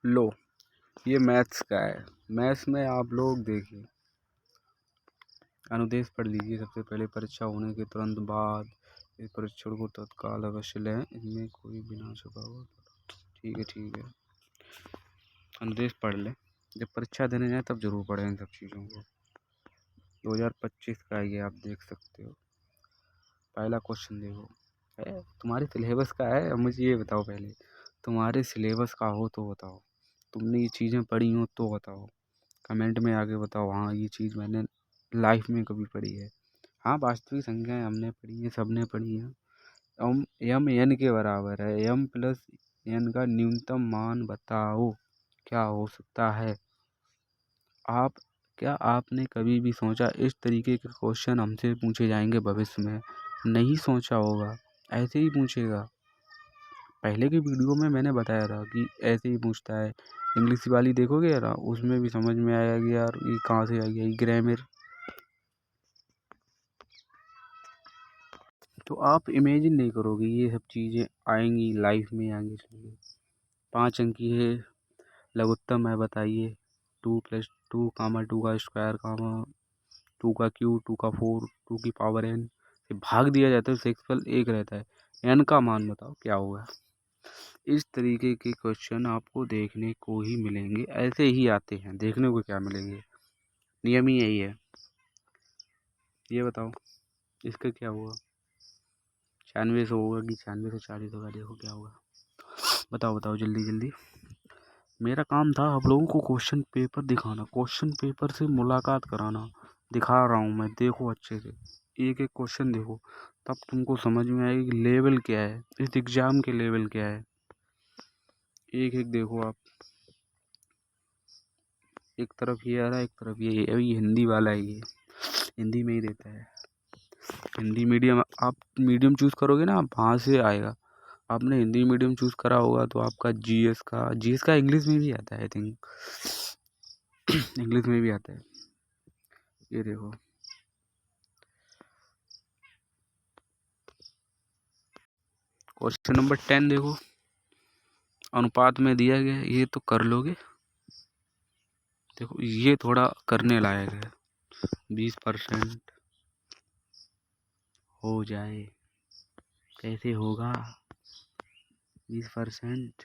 लो, ये मैथ्स का है। मैथ्स में आप लोग देखिए, अनुदेश पढ़ लीजिए। सबसे पहले परीक्षा होने के तुरंत बाद इस परीक्षण को तत्काल अवश्य लें, इनमें कोई बिना छुपा हुआ। ठीक है। अनुदेश पढ़ लें, जब परीक्षा देने जाए तब जरूर पढ़ें इन सब चीज़ों को। 2025 का ये आप देख सकते हो। पहला क्वेश्चन देखो, तुम्हारे सिलेबस का है। अब मुझे ये बताओ, पहले तुम्हारे सिलेबस का हो तो बताओ, तुमने ये चीज़ें पढ़ी हो तो बताओ, कमेंट में आके बताओ हाँ ये चीज़ मैंने लाइफ में कभी पढ़ी है। हाँ, वास्तविक संख्याएं हमने पढ़ी है, सबने पढ़ी है। एम एन के बराबर है। एम प्लस एन का न्यूनतम मान बताओ क्या हो सकता है। क्या आपने कभी भी सोचा इस तरीके के क्वेश्चन हमसे पूछे जाएंगे भविष्य में? नहीं सोचा होगा, ऐसे ही पूछेगा। पहले की वीडियो में मैंने बताया था कि ऐसे ही पूछता है। इंग्लिश वाली देखोगे यार, उसमें भी समझ में आएगा कि यार ये कहाँ से आ गया, ये ग्रामर। तो आप इमेजिन नहीं करोगे ये सब चीज़ें आएंगी, लाइफ में आएंगी। इसलिए 5 अंक की है, लघुत्तम है, बताइए। 2+2 कामा 2 का स्क्वायर कामा 2 का क्यूब 2 का 4 2 की पावर n से भाग दिया जाता है, सेक्सफल 1 रहता है। n का मान बताओ क्या होगा। इस तरीके के क्वेश्चन आपको देखने को ही मिलेंगे, ऐसे ही आते हैं। देखने को क्या मिलेंगे, नियम ही यही है। ये बताओ इसका क्या होगा। 96 होगा कि 9640 होगा, देखो क्या होगा। बताओ जल्दी। मेरा काम था आप लोगों को क्वेश्चन पेपर दिखाना, क्वेश्चन पेपर से मुलाकात कराना। दिखा रहा हूँ मैं, देखो अच्छे से, एक एक क्वेश्चन देखो, तब तुमको समझ में आएगी कि लेवल क्या है, इस एग्ज़ाम के लेवल क्या है। एक एक देखो आप, एक तरफ ये आ रहा है, एक तरफ ये। अभी हिंदी वाला है, ये हिंदी में ही देता है। हिंदी मीडियम, आप मीडियम चूज़ करोगे ना, आप वहाँ से आएगा। आपने हिंदी मीडियम चूज़ करा होगा तो आपका जीएस का इंग्लिश में भी आता है, आई थिंक। इंग्लिश में भी आता है। ये देखो, क्वेश्चन नंबर 10 देखो, अनुपात में दिया गया। ये तो कर लोगे। देखो ये थोड़ा करने लायक है। 20% हो जाए, कैसे होगा 20%?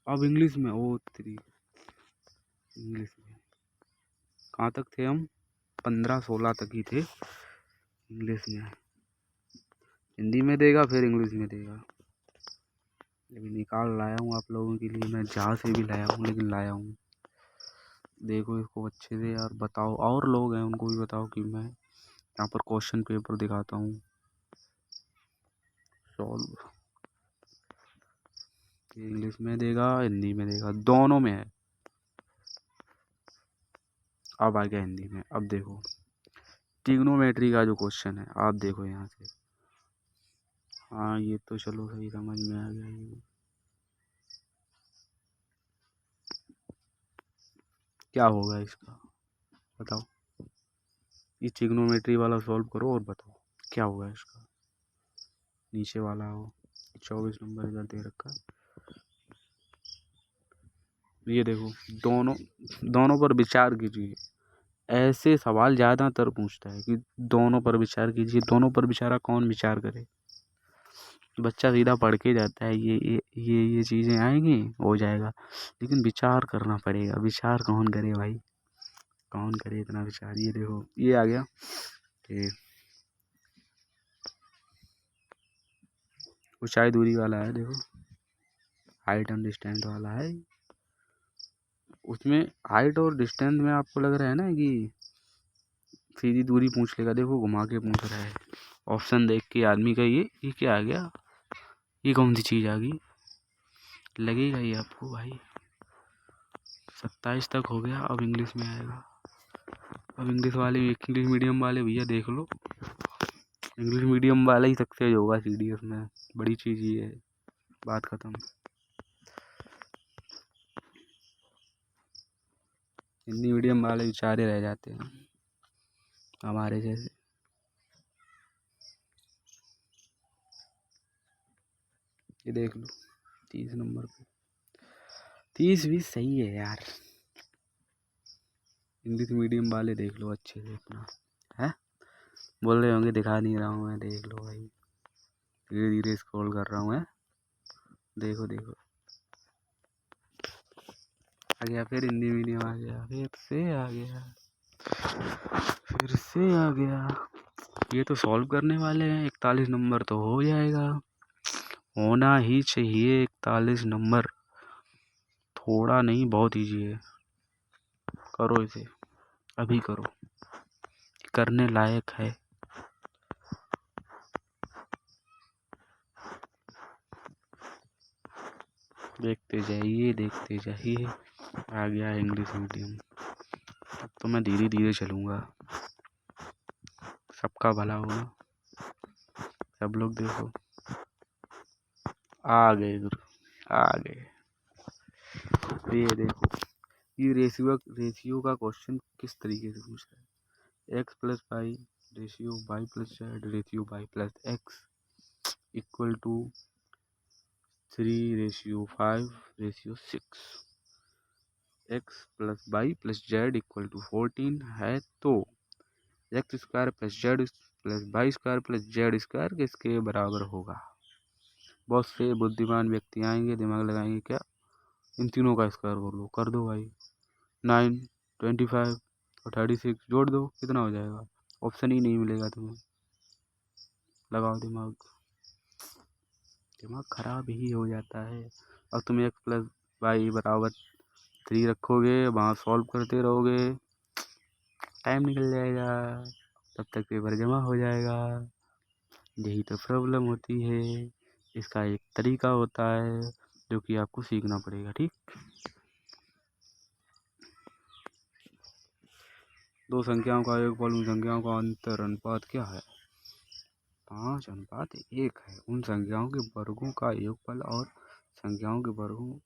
अब इंग्लिश में, ओ तेरी, इंग्लिश में कहाँ तक थे हम? 15-16 तक ही थे इंग्लिश में। हिंदी में देगा फिर इंग्लिश में देगा। अभी निकाल लाया हूँ आप लोगों के लिए, मैं जहाँ से भी लाया हूँ, लेकिन लाया हूँ। देखो इसको अच्छे से यार, बताओ। और लोग हैं उनको भी बताओ कि मैं यहाँ पर क्वेश्चन पेपर दिखाता हूँ। सॉल्व इंग्लिश में देगा, हिंदी में देगा, दोनों में है। अब आ गया हिंदी में। अब देखो ट्रिग्नोमेट्री का जो क्वेश्चन है, आप देखो यहाँ से। हाँ ये तो चलो सही समझ में आ गया। ये क्या होगा इसका, बताओ। ये ट्रिग्नोमेट्री वाला सॉल्व करो और बताओ क्या होगा इसका। नीचे वाला हो, 24 नंबर इधर दे रखा। ये देखो, दोनों पर विचार कीजिए। ऐसे सवाल ज़्यादातर पूछता है कि दोनों पर विचार कीजिए। दोनों पर विचारा, कौन विचार करे? बच्चा सीधा पढ़ के जाता है, ये चीज़ें आएंगी, हो जाएगा। लेकिन विचार करना पड़ेगा। विचार कौन करे भाई, कौन करे इतना विचार। ये देखो ये आ गया कि ऊंचाई दूरी वाला है। देखो हाइट एंड डिस्टेंस वाला है। उसमें हाइट और डिस्टेंस में आपको लग रहा है ना कि सीधी दूरी पूछ लेगा। देखो घुमा के पूछ रहा है। ऑप्शन देख के आदमी का ये क्या आ गया, ये कौन सी चीज़ आ गई, लगेगा ये आपको भाई। 27 तक हो गया, अब इंग्लिश में आएगा। अब इंग्लिश मीडियम वाले भैया देख लो, इंग्लिश मीडियम वाला ही सक्सेस होगा सीडीएस में। बड़ी चीज़ ये है, बात ख़त्म। हिंदी मीडियम वाले बेचारे रह जाते हैं हमारे जैसे। ये देख लो 30 नंबर पे 30 भी सही है यार। इंग्लिश मीडियम वाले देख लो अच्छे से अपना है। बोल रहे होंगे दिखा नहीं रहा हूँ मैं, देख लो भाई धीरे धीरे स्क्रॉल कर रहा हूँ है। देखो देखो आ गया, फिर हिंदी मीडियम आ गया, फिर से आ गया। ये तो सॉल्व करने वाले हैं, 41 नंबर तो हो जाएगा, होना ही चाहिए 41 नंबर। थोड़ा नहीं बहुत ईजी है, करो इसे, अभी करो, करने लायक है। देखते जाइए। आ गया है इंग्लिश मीडियम। अब तो मैं धीरे धीरे चलूँगा, सबका भला होगा। सब लोग देखो आ गए गुरु, आ गए। ये देखो ये रेशियो का क्वेश्चन किस तरीके से पूछ रहा है। x plus y ratio y plus z ratio y plus x equal to 3:5:6। x plus y plus z equal to 14 है तो x square plus z plus y square plus z square किसके बराबर होगा। बहुत से बुद्धिमान व्यक्ति आएंगे, दिमाग लगाएंगे, क्या इन तीनों का स्क्वायर कर दो भाई। 9, 25 और 36 जोड़ दो, कितना हो जाएगा। ऑप्शन ही नहीं मिलेगा तुम्हें, लगाओ दिमाग, दिमाग खराब ही हो जाता है। अब तुम एक्स प्लस वाई बराबर 3 रखोगे, वहाँ सॉल्व करते रहोगे, टाइम निकल जाएगा, तब तक पेपर जमा हो जाएगा। यही तो प्रॉब्लम होती है। इसका एक तरीका होता है जो कि आपको सीखना पड़ेगा, ठीक। दो संख्याओं का योगफल उन संख्याओं का अंतर अनुपात क्या है। 5:1 है। उन संख्याओं के वर्गों का योगफल और संख्याओं के वर्गों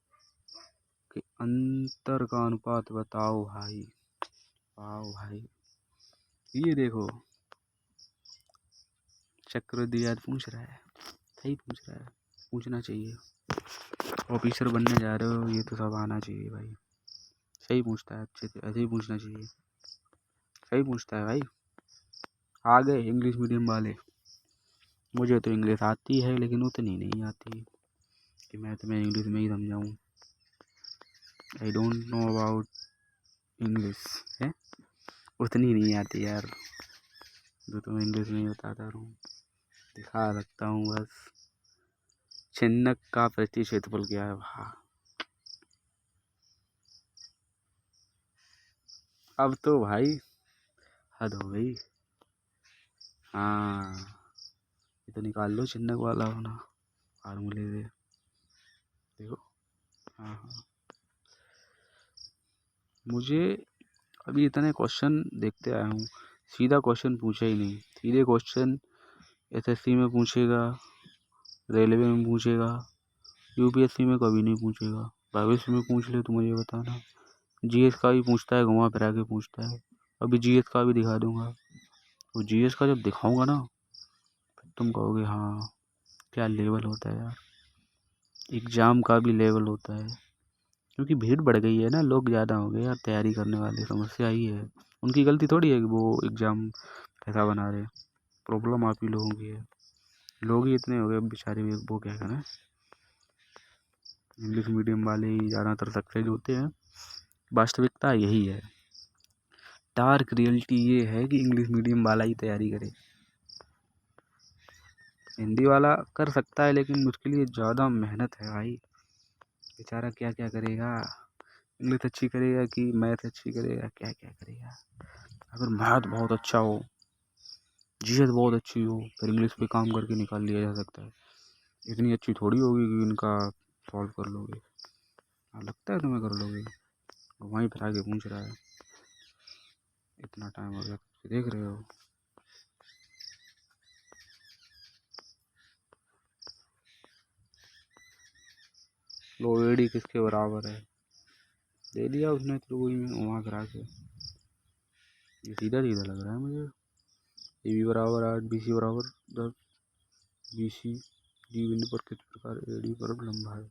के अंतर का अनुपात बताओ भाई। वाओ भाई, ये देखो चक्रवर्ती याद पूछ रहा है, सही पूछ रहा है, पूछना चाहिए। ऑफिसर बनने जा रहे हो, ये तो सब आना चाहिए भाई। सही पूछता है, अच्छे से ऐसे ही पूछना चाहिए, सही पूछता है भाई। आ गए इंग्लिश मीडियम वाले। मुझे तो इंग्लिश आती है लेकिन उतनी नहीं आती कि मैं तुम्हें इंग्लिश में ही समझाऊँ। I don't know about English है, उतनी नहीं आती यार जो तुम्हें इंग्लिश में ही बताता रहूँ। दिखा सकता हूँ बस। छिन्नक का प्रति क्षेत्रफल क्या है भा। अब तो भाई हद हो गई। हाँ ये तो निकाल लो छिन्नक वाला होना फार्मूले से, देखो। हाँ हाँ, मुझे अभी इतने क्वेश्चन देखते आया हूँ, सीधा क्वेश्चन पूछा ही नहीं। सीधे क्वेश्चन एसएससी में पूछेगा, रेलवे में पूछेगा, यूपीएससी में कभी नहीं पूछेगा। भविष्य में पूछ ले तो मुझे बताना। जीएस का भी पूछता है, घुमा फिरा के पूछता है। अभी जीएस का भी दिखा दूंगा। वो जीएस का जब दिखाऊंगा ना, तुम कहोगे हाँ क्या लेवल होता है यार। एग्ज़ाम का भी लेवल होता है, क्योंकि भीड़ बढ़ गई है ना, लोग ज़्यादा हो गए यार तैयारी करने वाले। समस्या ही है, उनकी गलती थोड़ी है कि वो एग्ज़ाम कैसा बना रहे। प्रॉब्लम आप ही लोगों की है, लोग ही इतने हो गए बेचारे, वो क्या करें। इंग्लिश मीडियम वाले ही ज़्यादातर सक्सेस होते हैं, वास्तविकता यही है। डार्क रियलिटी ये है कि इंग्लिश मीडियम वाला ही तैयारी करे। हिंदी वाला कर सकता है लेकिन उसके लिए ज़्यादा मेहनत है भाई। बेचारा क्या क्या करेगा, इंग्लिश अच्छी करेगा कि मैथ अच्छी करेगा, क्या क्या करेगा। अगर मैथ बहुत अच्छा हो, जीएस बहुत अच्छी हो, फिर इंग्लिश पे काम करके निकाल लिया जा सकता है। इतनी अच्छी थोड़ी होगी कि इनका सॉल्व कर लोगे। हाँ लगता है तुम्हें कर लोगे, वहीं फिर आगे पूछ रहा है। इतना टाइम हो गया, देख रहे हो। लो एडी किसके बराबर है, दे दिया उसने त्रिभुज में वहाँ फिरा के। ये सीधा सीधा लग रहा है मुझे। ए बी बराबर 8, बी सी बराबर 10, बी सी जीवनी पर किस प्रकार एड़ी पर लंबा है।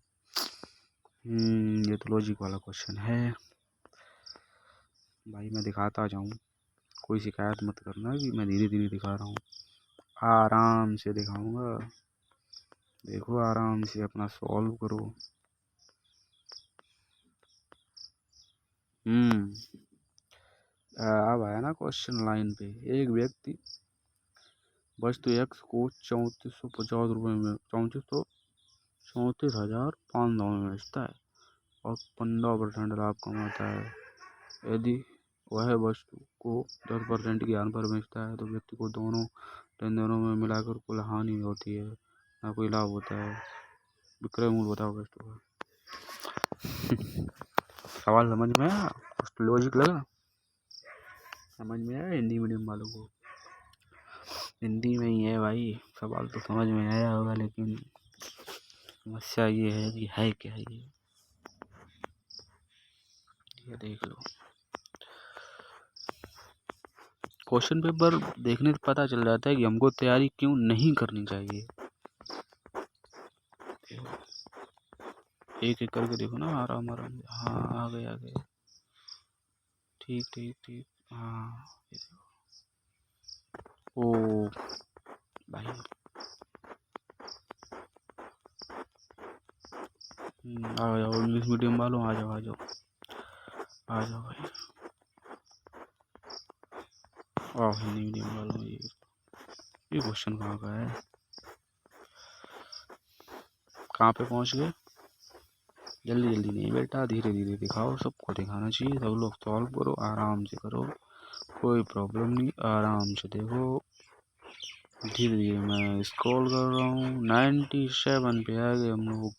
ये तो लॉजिक वाला क्वेश्चन है भाई। मैं दिखाता जाऊँ, कोई शिकायत मत करना कि मैं धीरे धीरे दिखा रहा हूँ। आराम से दिखाऊंगा, देखो आराम से अपना सॉल्व करो। अब आया ना क्वेश्चन लाइन पे। एक व्यक्ति वस्तु एक्स को 3450 रुपये में 34,34,500 में बेचता है और 15% लाभ कमाता है। यदि वह वस्तु को 10% की हानि पर बेचता है तो व्यक्ति को दोनों लेन देनों में मिलाकर कुल हानि होती है, ना कोई लाभ होता है। विक्रय मूल्य बताओ वस्तु का। सवाल समझ में आया? कुछ लॉजिक लगा? समझ में आया हिंदी मीडियम वालों को? हिंदी में ही है भाई, सवाल तो समझ में आया होगा, लेकिन समस्या ये है कि है क्या ये देख लो। क्वेश्चन पेपर देखने से पता चल जाता है कि हमको तैयारी क्यों नहीं करनी चाहिए। एक एक करके देखो ना, आराम आराम से। हाँ, आ गए। ठीक ठीक ठीक। हाँ, ओ भाई, आ जाओ इंग्लिश मीडियम वालों, आ जाओ भाई। हिंदी मीडियम वालों, ये क्वेश्चन कहाँ का है? कहाँ पे पहुँच गए? जल्दी जल्दी नहीं बेटा, धीरे धीरे दिखाओ। सबको दिखाना चाहिए, सब लोग सॉल्व करो, आराम से करो, कोई प्रॉब्लम नहीं। आराम से देखो, धीरे धीरे मैं स्क्रॉल कर रहा हूँ। 97 पे आ गए हम लोग,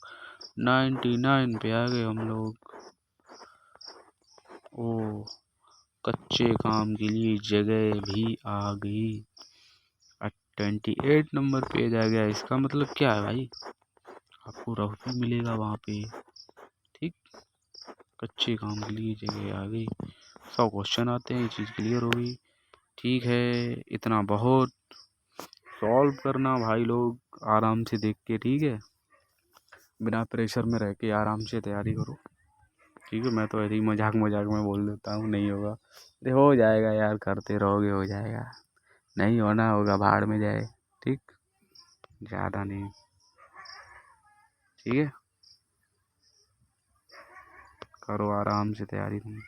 99 पे आ गए हम लोग। ओ, कच्चे काम के लिए जगह भी आ गई। 28 नंबर पेज आ गया। इसका मतलब क्या है भाई? आपको रफ भी मिलेगा वहाँ पे। ठीक, कच्चे काम के लिए जगह आ गई। 100 क्वेश्चन आते हैं, ये चीज़ क्लियर होगी। ठीक है, इतना बहुत। सॉल्व करना भाई लोग आराम से देख के, ठीक है, बिना प्रेशर में रह के आराम से तैयारी करो। ठीक है, मैं तो ऐसे ही मजाक मजाक में बोल देता हूँ, नहीं होगा। अरे हो जाएगा यार, करते रहोगे हो जाएगा, नहीं होना होगा भाड़ में जाए। ठीक, ज़्यादा नहीं। ठीक है, करो आराम से तैयारी तुम।